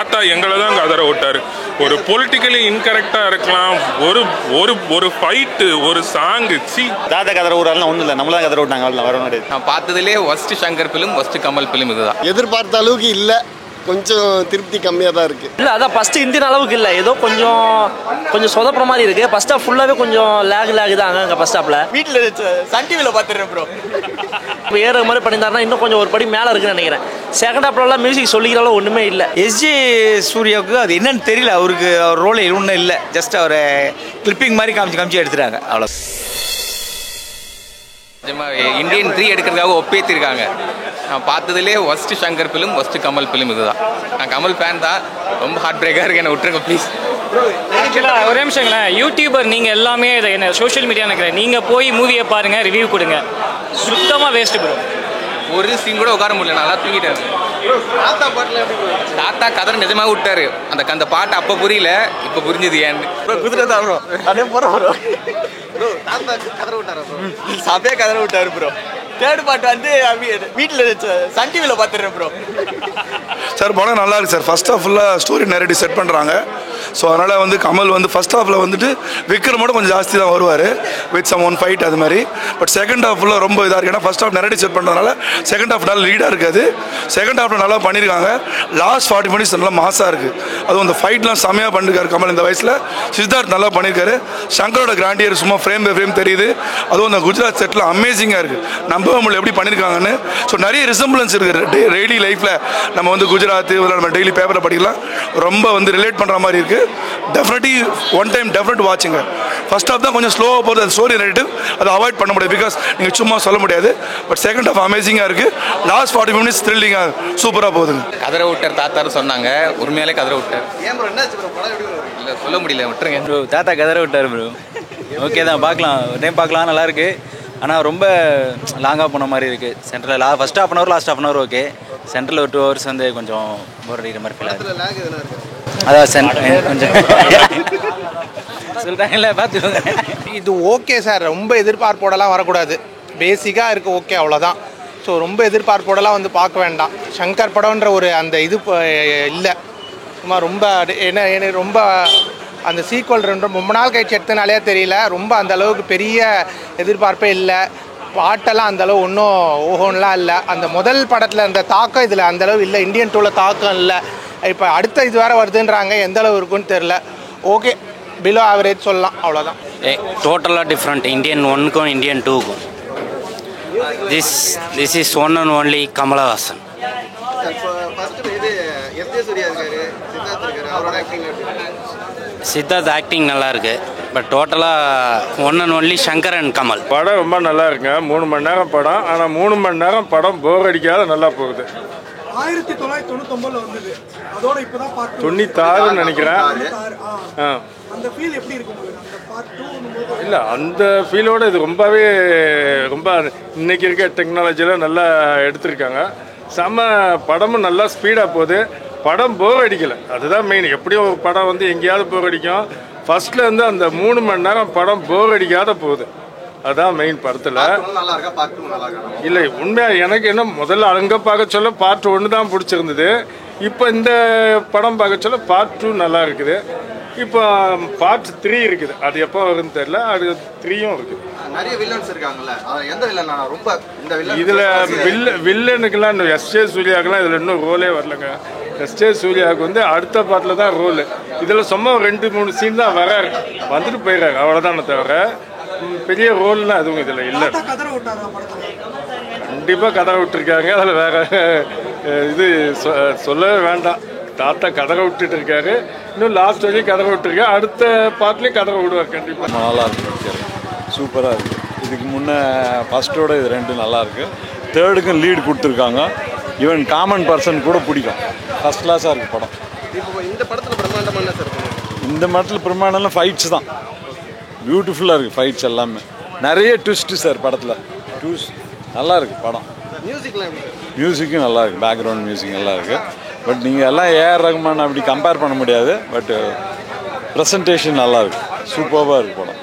தாத்தா எங்களை தான் கதற விட்டார். ஒரு பொலிட்டிக்கலி இன்கரெக்டாக இருக்கலாம், ஒரு ஒரு ஒரு ஃபைட்டு, ஒரு சாங்கு, தாத்தா கதற விடுறாங்க ஒன்றும் இல்லை, நம்மள தான் கதற விட்டாங்க. அவ்வளோ வர முடியாது. நான் பார்த்ததுலேயே worst Shankar film, worst Kamal film இதுதான். எதிர்பார்த்த அளவுக்கு இல்லை, கொஞ்சம் திருப்தி கம்மியாக தான் இருக்குது. இல்லை அதான் ஃபஸ்ட்டு இந்தியன் அளவுக்கு இல்லை, ஏதோ கொஞ்சம் சொதப்புற மாதிரி இருக்குது. ஃபஸ்ட் ஹாஃப் ஃபுல்லாகவே கொஞ்சம் லேக் தான் அங்கே ஃபஸ்ட் ஹாஃபில். வீட்டில் சன் டிவியில் பார்த்துடுறேன் ப்ரோ. இப்போ ஏற மாதிரி பண்ணியிருந்தாருன்னா இன்னும் கொஞ்சம் ஒரு படி மேலே இருக்குன்னு நினைக்கிறேன். செகண்ட் ஹாஃப்லலாம் மியூசிக் சொல்லிக்கிறாலும் ஒன்றுமே இல்லை. எஸ்ஜே சூர்யாவுக்கு அது என்னன்னு தெரியல, அவருக்கு அவர் ரோல் ஒன்றும் இல்லை, ஜஸ்ட் அவர் கிளிப்பிங் மாதிரி காமிச்சு எடுத்துட்டாங்க அவ்வளோ. இந்தியன் 3 எடுக்கிறதுக்காக ஒப்பேத்திருக்காங்க. நான் பார்த்ததுலேயே worst Shankar film, worst Kamal film இதுதான். நான் கமல் ஃபேன் தான், ரொம்ப ஹார்ட் பிரேக்காக இருக்கு, என்னை விட்டுருங்க ப்ளீஸ். ஒரே நிமிஷங்களேன், யூடியூபர் நீங்கள் எல்லாமே இதை என்ன சோஷியல் மீடியா நினைக்கிறேன், நீங்கள் போய் மூவியை பாருங்கள், ரிவ்யூ கொடுங்க. சுத்தமாக வேஸ்ட்டு ப்ரோ. ஒரு சீன் கூட உட்கார முடியல, நல்லா தூங்கிட்டாரு. தாத்தா கதரை நிஜமாக விட்டாரு. அந்த பாட்டு அப்போ புரியல, இப்போ புரிஞ்சுது ஏன்னு. குதிரை தான் ப்ரோ, அதே போகிறோம் ப்ரோ. தாத்தா கதற விட்டாரா ப்ரோ? சபையாக கதற விட்டாரு ப்ரோ. தேர்ட் பார்ட் வந்து வீட்டில் சன் டிவியில் பார்த்துடுறேன் ப்ரோ. சார் படம் நல்லா இருக்குது சார். ஃபர்ஸ்ட் ஹாஃப் ஃபுல்லாக ஸ்டோரி நெரேட்டிவ் செட் பண்ணுறாங்க. ஸோ அதனால் வந்து கமல் வந்து ஃபர்ஸ்ட் ஹாஃபில் வந்துட்டு விக்ரமோட கொஞ்சம் ஜாஸ்தி தான் வருவார், வித் சம் ஒன் ஃபைட் அது மாதிரி. பட் செகண்ட் ஹாஃப் ஃபுல்லாக ரொம்ப இதாக இருக்குது. ஏன்னா ஃபர்ஸ்ட் ஹாஃப் நெரேட்டிவ் செட் பண்ணுறதுனால செகண்ட் ஹாஃப் நல்லா லீடாக இருக்காது. செகண்ட் ஹாஃபில் நல்லா பண்ணியிருக்காங்க. லாஸ்ட் 40 மினிட்ஸ் நல்லா மாசாக இருக்குது. அதுவும் அந்த ஃபைட்லாம் செம்மையாக பண்ணிருக்காரு கமல் இந்த வயசில். சித்தார்த் நல்லா பண்ணியிருக்காரு. சங்கரோட கிராண்டியர் சும்மா ஃப்ரேம் பை ஃப்ரேம் தெரியுது. அதுவும் அந்த குஜராத் செட்டில் அமேசிங்காக இருக்குது. நம்பவே முடியல எப்படி பண்ணியிருக்காங்கன்னு. ஸோ நிறைய ரிசம்பிளன்ஸ் இருக்குது டெய்லி லைஃப்பில். நம்ம வந்து குஜராத் நம்ம டெய்லி பேப்பரில் படிக்கலாம், ரொம்ப வந்து ரிலேட் பண்ணுற மாதிரி இருக்குது. Definitely one time definite வாட்சிங்க. First half தான் கொஞ்சம் ஸ்லோவாக போகுது, அந்த ஸ்டோரி நெரேட்டிவ் அதை அவாய்ட் பண்ண முடியாது, பிகாஸ் நீங்கள் சும்மா சொல்ல முடியாது. பட் செகண்ட் ஹாஃப் அமேசிங்காக இருக்குது. லாஸ்ட் 40 மினிட்ஸ் த்ரில்லிங்காக சூப்பராக போகுதுங்க. கதரை விட்டார் தாத்தாரு சொன்னாங்க, உண்மையாலே கதரை விட்டார். ஏன் ப்ரோ என்னாச்சு ப்ரோ? படம் எப்படி ப்ரோ? இல்லை சொல்ல முடியல, விட்டுருங்க ப்ரோ. தாத்தா கதற விட்டார் ப்ரோ. ஓகே தான், பார்க்கலாம், ஒரு டைம் பார்க்கலாம், நல்லாயிருக்கு. ஆனால் ரொம்ப லாங்காக போன மாதிரி இருக்குது. சென்டரில் first half an hour, last half an hour okay. சென்டரில் ஒரு 2 ஹவர்ஸ் வந்து கொஞ்சம் போர் அடிக்கிற மாதிரி ஃபீல் ஆகுது. அதான் கொஞ்சம் சொல்கிறாங்கல்ல, பார்த்துக்கோங்க. இது ஓகே சார், ரொம்ப எதிர்பார்ப்போடலாம் வரக்கூடாது. பேசிக்காக இருக்குது ஓகே, அவ்வளோதான். ஸோ ரொம்ப எதிர்பார்ப்போடலாம் வந்து பார்க்க வேண்டாம். சங்கர் படம்ன்ற ஒரு அந்த இது இல்லை. சும்மா ரொம்ப என்ன ரொம்ப அந்த சீக்வல் ரொம்ப நாள் கழிச்சு எடுத்தனாலே தெரியல, ரொம்ப அந்த அளவுக்கு பெரிய எதிர்பார்ப்பே இல்லை. பாட்டெல்லாம் அந்தளவு ஒன்றும் ஓஹோன்லாம் இல்லை. அந்த முதல் படத்தில் அந்த தாக்கம் இதில் அந்தளவு இல்லை. இந்தியன் 2ல் தாக்கம் இல்லை. இப்போ அடுத்த இது வேறு வருதுன்றாங்க, எந்த அளவு இருக்குன்னு தெரில. ஓகே, பிலோ ஆவரேஜ் சொல்லலாம், அவ்வளோதான். டோட்டலாக டிஃப்ரெண்ட் இந்தியன் 1க்கும் இந்தியன் 2க்கும். This is one and only Kamal Haasan. Siddharth acting நல்லா இருக்கு. பட் டோட்டலாக one and only Shankar and Kamal. படம் ரொம்ப நல்லா இருக்குங்க. 3 மணி நேரம் படம். ஆனால் 3 மணி நேரம் படம் போர் அடிக்காத நல்லா போகுது. 1999 வந்தது, அதோட இப்போதான் பார்ட் 96 நினைக்கிறேன். அந்த ஃபீல் எப்படி இருக்கு உங்களுக்கு? அந்த பார்ட் 2 இல்லை, அந்த ஃபீலோட இது ரொம்ப இன்னைக்கு இருக்க டெக்னாலஜியில் நல்லா எடுத்திருக்காங்க. செம்ம படமும் நல்லா ஸ்பீடாக போகுது. படம் போர் அடிக்கலை, அதுதான் மெயின். எப்படியும் ஒரு படம் வந்து எங்கேயாவது போர் அடிக்கும். ஃபர்ஸ்ட்ல இருந்து அந்த 3 மணி நேரம் படம் போர் அடிக்காத போகுது, அதான் மெயின் படத்தில். இல்லை உண்மையாக எனக்கு என்ன முதல்ல அங்கே பார்க்க சொல்ல பார்ட் 1 தான் பிடிச்சிருந்தது. இப்போ இந்த படம் பார்க்க சொல்ல பார்ட் 2 நல்லா இருக்குது. இப்போ பார்ட் 3 இருக்குது, அது எப்போ வருதுன்னு தெரியல. அது 3யும் இருக்குது. நிறைய வில்லன்ஸ் இருக்காங்கல்ல, எந்த வில்லன் ரொம்ப இந்த வில்லன்? இதில் வில்லனுக்கெல்லாம் இன்னும் எஸ்ஜே சூர்யாவுக்குலாம் இதில் இன்னும் ரோலே வரலங்க. எஸ்ஜே சூர்யாவுக்கு வந்து அடுத்த பாட்டில் தான் ரோல். இதில் சும்மா 2-3 சீன் தான் வராரு, வந்துட்டு போயிடுறாரு, அவ்வளோதானே தவிர பெரிய ரோல்லாம் எதுவும் இதில் இல்லை. கண்டிப்பாக கதற விட்டுருக்காங்க. அதில் வேற இது சொல்லவே வேண்டாம். தாத்தா கதற விட்டுட்டு இருக்காரு. இன்னும் லாஸ்ட் வரைக்கும் கதற விட்டுருக்காரு. அடுத்த பாட்டிலையும் கதற விடுவார் கண்டிப்பாக. நல்லா இருக்கு, சூப்பராக இருக்குது. இதுக்கு முன்னே ஃபஸ்ட்டோட இது 2 நல்லாயிருக்கு. தேர்டுக்கும் லீடு கொடுத்துருக்காங்க. ஈவன் காமன் பர்சன் கூட பிடிக்கும். ஃபஸ்ட் கிளாஸாக இருக்குது படம். இப்போ இந்த படத்தில் பிரம்மாண்டமாக என்ன சார்? இந்த படத்தில் பிரம்மாண்டம்லாம் ஃபைட்ஸ் தான், பியூட்டிஃபுல்லாக இருக்குது ஃபைட்ஸ் எல்லாமே. நிறைய ட்விஸ்ட்டு சார் படத்தில். நல்லா இருக்குது படம். மியூசிக்கும் நல்லா இருக்குது, பேக்ரவுண்ட் மியூசிக் நல்லா இருக்குது. பட் நீங்கள் எல்லாம் ஏஆர் ரஹ்மான் அப்படி கம்பேர் பண்ண முடியாது. பட் ப்ரெசன்டேஷன் நல்லா இருக்குது, சூப்பராக இருக்குது படம்.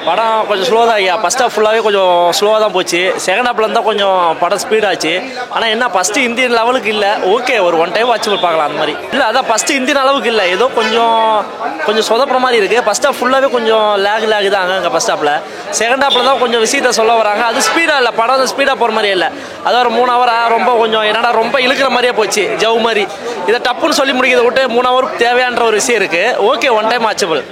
படம் கொஞ்சம் ஸ்லோ தான் ஐயா. ஃபஸ்ட் ஹாஃப் ஃபுல்லாகவே கொஞ்சம் ஸ்லோவாக தான் போச்சு. செகண்ட் ஹாஃப்ல இருந்தால் கொஞ்சம் படம் ஸ்பீடாச்சு. ஆனால் என்ன ஃபஸ்ட்டு இந்தியன் லெவலுக்கு இல்லை. ஓகே, ஒரு ஒன் டைம் வாட்ச் பார்க்கலாம் அந்த மாதிரி. இல்லை அதான் ஃபஸ்ட்டு இந்தியன் அளவுக்கு இல்லை. ஏதோ கொஞ்சம் சொதப்புற மாதிரி இருக்குது. ஃபஸ்ட் ஹாஃப் ஃபுல்லாகவே கொஞ்சம் லேக் தான் அங்கே ஃபஸ்ட் ஹாஃபில். செகண்ட் ஹாஃபில் தான் கொஞ்சம் விஷயத்தை சொல்ல வராங்க. அது ஸ்பீடாக இல்லை, படம் வந்து ஸ்பீடாக போகிற மாதிரியே இல்லை. அது ஒரு 3 ஹவர் ரொம்ப கொஞ்சம் என்னடா ரொம்ப இழுக்கிற மாதிரியே போச்சு, ஜவு மாதிரி. இதை டப்புன்னு சொல்லி முடிக்கிறத விட்டு 3 ஹவர் தேவையான்ற ஒரு விஷயம் இருக்குது. Okay, one time watchable.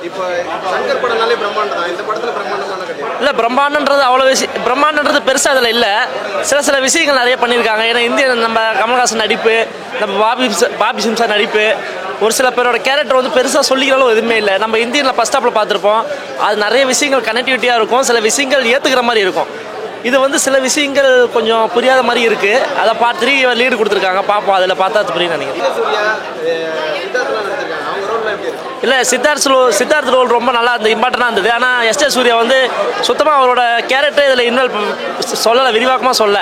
இப்போ சங்கர் படம்னாலே பிரம்மாண்டம் தான். இந்த படத்தில் பிரம்மாண்டமான கதை இல்லை, பிரம்மாண்டன்றது அவ்வளோ பிரம்மாண்டன்றது பெருசாக அதில் இல்லை. சில விஷயங்கள் நிறைய பண்ணியிருக்காங்க. ஏன்னா இந்திய நம்ம கமல்ஹாசன் நடிப்பு, நம்ம பாபி சிம்சா நடிப்பு, ஒரு சில பேரோட கேரக்டர் வந்து பெருசாக சொல்லிக்கிறாலும் எதுவுமே இல்லை. நம்ம இந்தியனில் ஃபஸ்ட் ஹாஃபில் பார்த்துருப்போம். அது நிறைய விஷயங்கள் கனெக்டிவிட்டியாக இருக்கும், சில விஷயங்கள் ஏற்றுக்கிற மாதிரி இருக்கும். இது வந்து சில விஷயங்கள் கொஞ்சம் புரியாத மாதிரி இருக்குது. அதை பார்த்து லீடு கொடுத்துருக்காங்க. பார்ப்போம், அதில் பார்த்தா புரியும் நினைக்கிறேன். இல்லை, சித்தார்த் ரோல் ரொம்ப நல்லா இருந்தது, இம்பார்ட்டண்டாக இருந்தது. ஆனால் எஸ்டே சூர்யா வந்து சுத்தமாக அவரோட கேரக்டர் இதில் இன்வால்வ் சொல்லலை, விரிவாக்கமாக சொல்ல.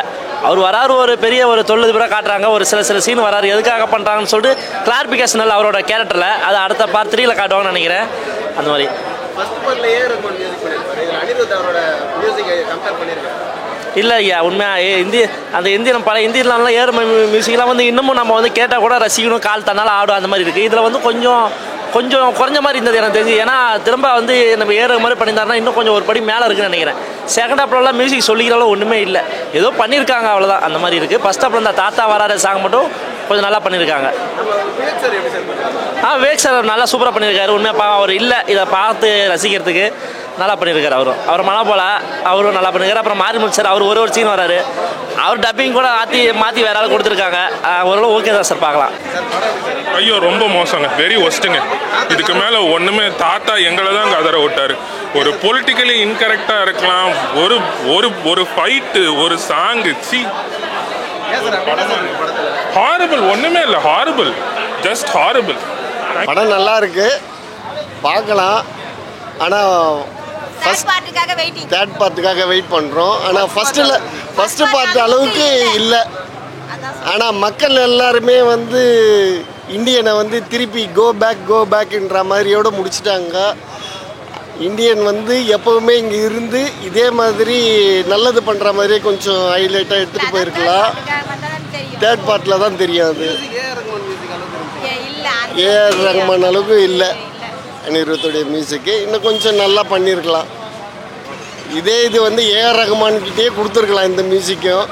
அவர் வராரு, ஒரு பெரிய ஒரு தொழிலதிபராக காட்டுறாங்க. ஒரு சில சீன் வராரு, எதுக்காக பண்ணுறாங்கன்னு சொல்லிட்டு கிளாரிஃபிகேஷன் இல்லை அவரோட கேரக்டரில். அதை அடுத்த பார்ட் 3ல காட்டுவாங்கன்னு நினைக்கிறேன். அந்த மாதிரி இல்லை ஐயா, உண்மையாக அந்த இந்தியன் பல இந்தியன்லாம் ஏர் மியூசிக்லாம் வந்து இன்னமும் நம்ம வந்து கேட்டால் கூட ரசிக்கணும், கால் தன்னால் ஆடும், அந்த மாதிரி இருக்குது. இதில் வந்து கொஞ்சம் குறைஞ்ச மாதிரி இருந்தது எனக்கு தெரிஞ்சு. ஏன்னா திரும்ப வந்து நம்ம ஏற மாதிரி பண்ணியிருந்தாருன்னா இன்னும் கொஞ்சம் ஒரு படி மேலே இருக்குன்னு நினைக்கிறேன். செகண்ட் ஹாப்லலாம் மியூசிக் சொல்லிக்கிறாலும் ஒன்றுமே இல்லை, ஏதோ பண்ணியிருக்காங்க அவ்வளோதான், அந்த மாதிரி இருக்குது. ஃபஸ்ட் ஹாப்பில் இந்த தாத்தா வராரு சாங் மட்டும் கொஞ்சம் நல்லா பண்ணியிருக்காங்க. விவேக் சார் நல்லா சூப்பராக பண்ணியிருக்காரு. உண்மையாக அவர் இல்லை, இதை பார்த்து ரசிக்கிறதுக்கு நல்லா பண்ணியிருக்காரு. அவர் மழை போல அவரும் நல்லா பண்ணியிருக்காரு. அப்புறம் மாரிமுத்து சார், அவர் ஒரு சீன் வராரு, அவர் டப்பிங் கூட மாற்றி வேற ஆள் கொடுத்துருக்காங்க. ஓரளவு ஓகே தான் சார், பார்க்கலாம். ஐயோ, ரொம்ப மோசங்க, வெரி ஒஸ்ட்டுங்க. இதுக்கு மேலே ஒன்றுமே, தாத்தா எங்களை தான் கதற விட்டார். ஒரு பொலிட்டிக்கலி இன்கரெக்டாக இருக்கலாம், ஒரு ஃபைட்டு, ஒரு சாங்கு, ஹாரிபிள், ஒன்றுமே இல்லை, ஹாரிபிள், ஜஸ்ட் ஹாரிபிள். படம் நல்லா இருக்கு, பார்க்கலாம். ஆனால் தேர்ட் பார்ட்டுக்காக வெயிட் பண்ணுறோம். ஆனால் ஃபஸ்ட்டு பார்ட் அளவுக்கு இல்லை. ஆனால் மக்கள் எல்லாருமே வந்து இந்தியனை வந்து திருப்பி கோ பேக்ன்ற மாதிரியோடு முடிச்சிட்டாங்க. இந்தியன் வந்து எப்போவுமே இங்கே இருந்து இதே மாதிரி நல்லது பண்ணுற மாதிரியே கொஞ்சம் ஹைலைட்டாக எடுத்துகிட்டு போயிருக்கலாம். தேர்ட் பார்ட்டில் தான் தெரியும். அது ஏஆர் ரஹ்மான் அளவுக்கு இல்லை. அனிருத்துடைய மியூசிக்கு இன்னும் கொஞ்சம் நல்லா பண்ணியிருக்கலாம். இது வந்து ஏஆர் ரஹ்மான்கிட்டே கொடுத்துருக்கலாம் இந்த மியூசிக்கும்.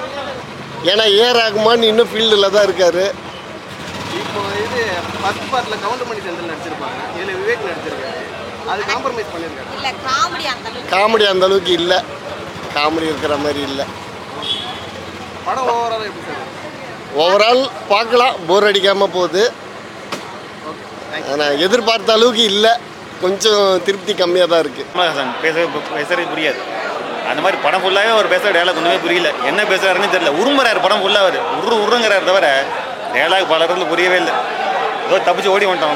ஏன்னா ஏஆர் ரஹ்மான் இன்னும் ஃபீல்டில் தான் இருக்கார். இப்போ இது ஃபர்ஸ்ட் பார்ட்டில் கவுண்டமணி செந்தில் நடிச்சிருப்பாங்க, இதில் விவேக் நடிச்சிருக்காரு. அது காம்ப்ரமைஸ் பண்ணியிருக்காரு. இல்லை, காமெடி அந்த அளவுக்கு இல்லை, காமெடி இருக்கிற மாதிரி இல்லை. படம் ஓவரால் எப்படி சார்? ஓவரால் பார்க்கலாம், போர் அடிக்காமல் போகுது. ஆனால் எதிர்பார்த்த அளவுக்கு இல்லை, கொஞ்சம் திருப்தி கம்மியாக தான் இருக்குது. பேசுறது புரியாது. அந்த மாதிரி படம் ஃபுல்லாகவே அவர் பேசுகிற டயலாக் ஒன்றுமே புரியல. என்ன பேசுகிறாருன்னு தெரியல. உருமுறாரு படம் ஃபுல்லாக. அவர் உருங்கிறார் தவிர டயலாக் பல இடத்துல புரியவே இல்லை. ஏதோ தப்பிச்சு ஓடி வந்துட்டான்.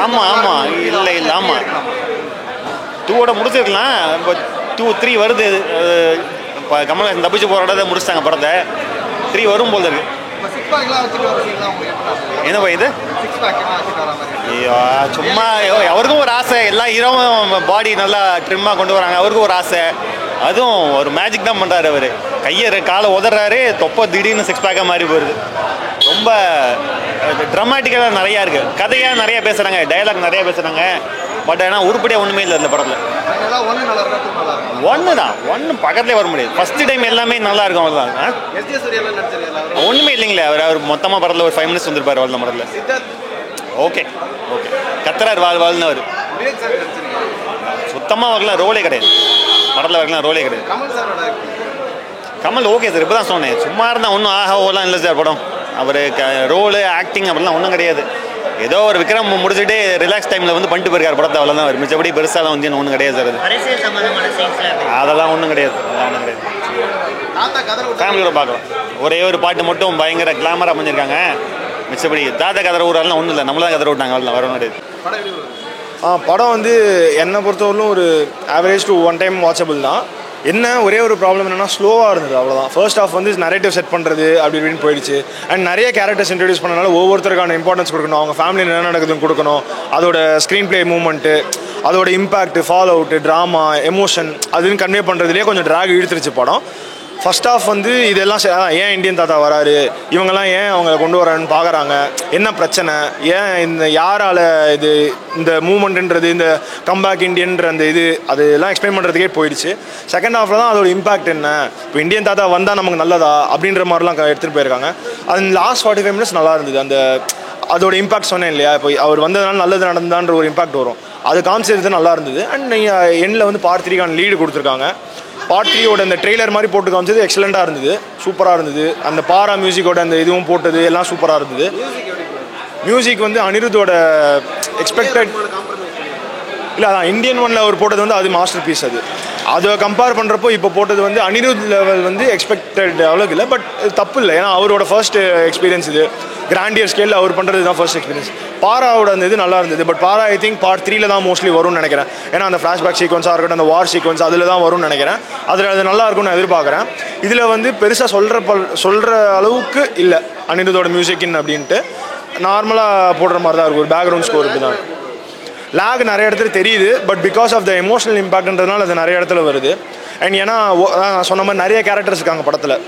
ஆமாம் இல்லை ஆமாம் 2 முடிச்சிருக்கலாம். இப்போ 2, 3 வருது. இப்போ கமல்ஹாசன் தப்பிச்சு போகிற முடிச்சிட்டாங்க படத்தை. 3 வரும் போல இருக்கு. என்ன இது சும்மா அவருக்கும் ஒரு ஆசை. எல்லா ஹீரோவும் பாடி நல்லா ட்ரிம்மாக கொண்டு வராங்க, அவருக்கும் ஒரு ஆசை. அதுவும் ஒரு மேஜிக் தான் பண்ணுறாரு. அவர் காலை உதறாரு, தொப்பை திடீர்னு 6 பேக்காக மாறி போயிடுது. ரொம்ப ட்ராமாட்டிக்கலாக நிறையா இருக்குது. கதையாக நிறையா பேசுகிறாங்க, டைலாக் நிறையா பேசுகிறாங்க. பட் ஆனால் உருப்படியாக ஒன்றுமே இல்லை இந்த படத்தில். ஒன்று பக்கத்துலேயே வர முடியாது. ஃபஸ்ட்டு டைம் எல்லாமே நல்லா இருக்கும். அவ்வளோதான், ஒன்றுமே இல்லைங்களே. அவர் மொத்தமாக படத்தில் ஒரு 5 மினிட்ஸ் வந்துருப்பார் அவ்வளோ படத்தில். ஓகே கத்துறாரு வாழ்னு. அவர் சுத்தமாக வரலாம், ரோலே கிடையாது படத்தில். வரலாம் ரோலே கிடையாது. கமல் ஓகே சார், இப்போ தான் சொன்னேன். சும்மா இருந்தால் ஒன்றும் ஓலாம் இல்லை சார் படம். அவர் ரோலு ஆக்டிங் அப்படிலாம் ஒன்றும் கிடையாது. ஏதோ ஒரு விக்ரம் முடிச்சுட்டு ரிலாக்ஸ் டைமில் வந்து பண்ணிட்டு போயிருக்காரு படத்தை, அவ்வளோதான். அவர் மிச்சப்படி பெருசாலாம் வந்து ஒன்றும் கிடையாது சார். அதெல்லாம் ஒன்றும் கிடையாது. ஃபேமிலியோட பார்க்கலாம். ஒரே ஒரு பாட்டு மட்டும் பயங்கர கிளாமராக பண்ணியிருக்காங்க. மிச்சப்படி தாத்தா கதற ஊரெல்லாம் ஒன்றும் இல்லை, நம்மளாம் கதற விட்டாங்க, அவ்வளோ வரணும் கிடையாது. படம் வந்து என்னை பொறுத்தவரையிலும் ஒரு ஆவரேஜ் டு 1 டைம் வாட்சபிள் தான். என்ன ஒரே ஒரு ப்ராப்ளம் என்னன்னா ஸ்லோவாக இருந்தது, அவ்வளோதான். ஃபர்ஸ்ட் ஹாஃப் வந்து நரேட்டிவ் செட் பண்ணுறது அப்படி இப்படின்னு போயிடுச்சு. அண்ட் நிறைய கேரக்டர்ஸ் இன்ட்ரடியூஸ் பண்ணனால ஒவ்வொருத்தருக்கான இம்பார்ட்டன்ஸ் கொடுக்கணும், அவங்க ஃபேமிலியில் என்ன நடக்குதுன்னு கொடுக்கணும், அதோட ஸ்க்ரீன் பிளே மூவ்மெண்ட்டு, அதோட impact, follow out, drama, emotion அதுன்னு கன்வே பண்ணுறதுலேயே கொஞ்சம் ட்ராக் இழுத்துருச்சு படம். ஃபர்ஸ்ட் ஆஃப் வந்து இதெல்லாம் ஏன் இந்தியன் தாத்தா வராரு, இவங்கெல்லாம் ஏன் அவங்க கொண்டு வரான்னு பார்க்குறாங்க, என்ன பிரச்சனை, ஏன் இந்த யாரால் இது இந்த மூமெண்ட்டுன்றது, இந்த கம்பேக் இண்டியன்ற அந்த இது அதெல்லாம் எக்ஸ்பிளைன் பண்ணுறதுக்கே போயிடுச்சு. செகண்ட் ஹாஃபில் தான் அதோட இம்பாக்ட் என்ன, இப்போ இந்தியன் தாத்தா வந்தால் நமக்கு நல்லதா அப்படின்ற மாதிரிலாம் எடுத்துகிட்டு போயிருக்காங்க. அது லாஸ்ட் 45 மினிட்ஸ் நல்லா இருந்தது. அந்த அதோட இம்பாக்ட் சொன்னேன் இல்லையா, இப்போ அவர் வந்ததுனால நல்லது நடந்தான்ற ஒரு இம்பாக்ட் வரும், அது காமிச்சது நல்லா இருந்தது. அண்ட் நீங்கள் எண்ணில் வந்து பார்ட் 3க்கான லீடு கொடுத்துருக்காங்க. பார்ட் 3யோட அந்த ட்ரெய்லர் மாதிரி போட்டு காமிச்சது எக்ஸலண்ட்டாக இருந்தது, சூப்பராக இருந்தது. அந்த பாரா மியூசிக்கோட அந்த இதுவும் போட்டது எல்லாம் சூப்பராக இருந்தது. மியூசிக் வந்து அனிருத்தோட எக்ஸ்பெக்டட் இல்லை, அதான் இந்தியன் ஒன்ல அவர் போட்டது வந்து அது மாஸ்டர் பீஸ். அதை கம்பேர் பண்ணுறப்போ இப்போ போட்டது வந்து அனிருத் லெவல் வந்து எக்ஸ்பெக்டட் அளவுக்கு இல்லை. பட் தப்பு இல்லை, ஏன்னா அவரோட ஃபர்ஸ்ட் எக்ஸ்பீரியன்ஸ் இது, கிராண்டியர் ஸ்கேலில் அவர் பண்ணுறது தான் ஃபர்ஸ்ட் எக்ஸ்பீரியன்ஸ். பாராவோட அந்த இது நல்லா இருந்தது. பட் பாரா ஐ திங்க் பார்ட் 3ல தான் மோஸ்ட்லி வரும்னு நினைக்கிறேன். ஏன்னா அந்த ஃப்ளாஷ்பேக் சீக்வன்ஸாக இருக்கட்டும், அந்த வார் சீக்வன்ஸ் அதில் தான் வரும்னு நினைக்கிறேன். அதில் அது நல்லா இருக்கும்னு நான் எதிர்பார்க்குறேன். இதில் வந்து பெருசாக சொல்கிற அளவுக்கு இல்லை அனிருத்தோட மியூசிக்கின் அப்படின்ட்டு. நார்மலாக போடுற மாதிரி தான் இருக்கும், ஒரு பேக்ரவுண்ட் ஸ்கோர் இப்படி தான். லேக் நிறைய இடத்துல தெரியுது, but because of the emotional இம்பாக்ட்ன்றதுனால அது நிறைய இடத்துல வருது. அண்ட் ஏன்னா சொன்ன மாதிரி நிறைய கேரக்டர்ஸ் இருக்காங்க படத்தில்.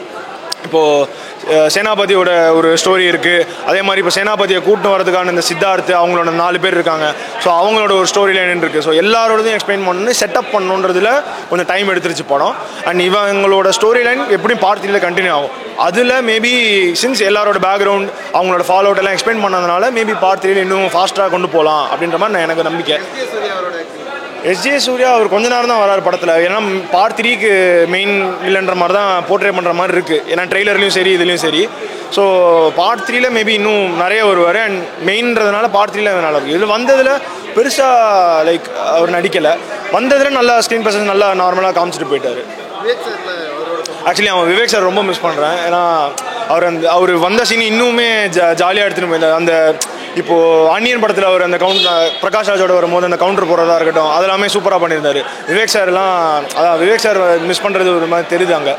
இப்போது சேனாபதியோட ஒரு ஸ்டோரி இருக்குது, அதே மாதிரி இப்போ சேனாபதியை கூட்டின்னு வரதுக்கான இந்த சித்தார்த் அவங்களோட 4 பேர் இருக்காங்க. ஸோ அவங்களோட ஒரு ஸ்டோரி லைன் இருக்குது. ஸோ எல்லாரோடதையும் எக்ஸ்பிளைன் பண்ணணும், செட்டப் பண்ணணுன்றதுல கொஞ்சம் டைம் எடுத்துருச்சு படம். அண்ட் இவங்களோட ஸ்டோரி லைன் எப்படியும் பார்ட் 3ல கண்டினியூ ஆகும். அதில் மேபி சின்ஸ் எல்லாரோட பேக்ரவுண்ட் அவங்களோட ஃபாலோ அவுட் எல்லாம் எக்ஸ்பிளைன் பண்ணதுனால மேபி பார்ட் 3ல இன்னும் ஃபாஸ்ட்டாக கொண்டு போகலாம் அப்படின்ற மாதிரி எனக்கு நம்பிக்கை. எஸ்ஜே சூர்யா அவர் கொஞ்ச நேரம் தான் வராரு படத்தில். ஏன்னா பார்ட் 3க்கு மெயின் இல்லைன்ற மாதிரி தான் போர்ட்ரே பண்ணுற மாதிரி இருக்குது. ஏன்னா ட்ரெய்லர்லையும் சரி இதுலேயும் சரி. ஸோ பார்ட் 3ல மேபி இன்னும் நிறைய வருவார். அண்ட் மெயின்றதுனால பார்ட் 3ல நல்லா இருக்குது. இதில் வந்ததில் பெருசாக லைக் அவர் நடிக்கலை. வந்ததில் நல்லா ஸ்க்ரீன் ப்ரெசன்ஸ் நல்லா நார்மலாக காமிச்சிட்டு போயிட்டார். ஆக்சுவலி அவன் விவேக் சார் ரொம்ப மிஸ் பண்ணுறேன். ஏன்னா அவர் வந்த சீன் இன்னுமே ஜாலியாக எடுத்துகிட்டு போயிருந்தார். அந்த இப்போது அன்னியன் படத்தில் அவர் அந்த பிரகாஷ் ராஜோட வரும்போது அந்த கவுண்டர் போடுறதா இருக்கட்டும், அதெல்லாமே சூப்பராக பண்ணியிருந்தார். விவேக் சார்லாம் அதான் விவேக் சார் மிஸ் பண்ணுறது ஒரு மாதிரி தெரியுது அங்கே.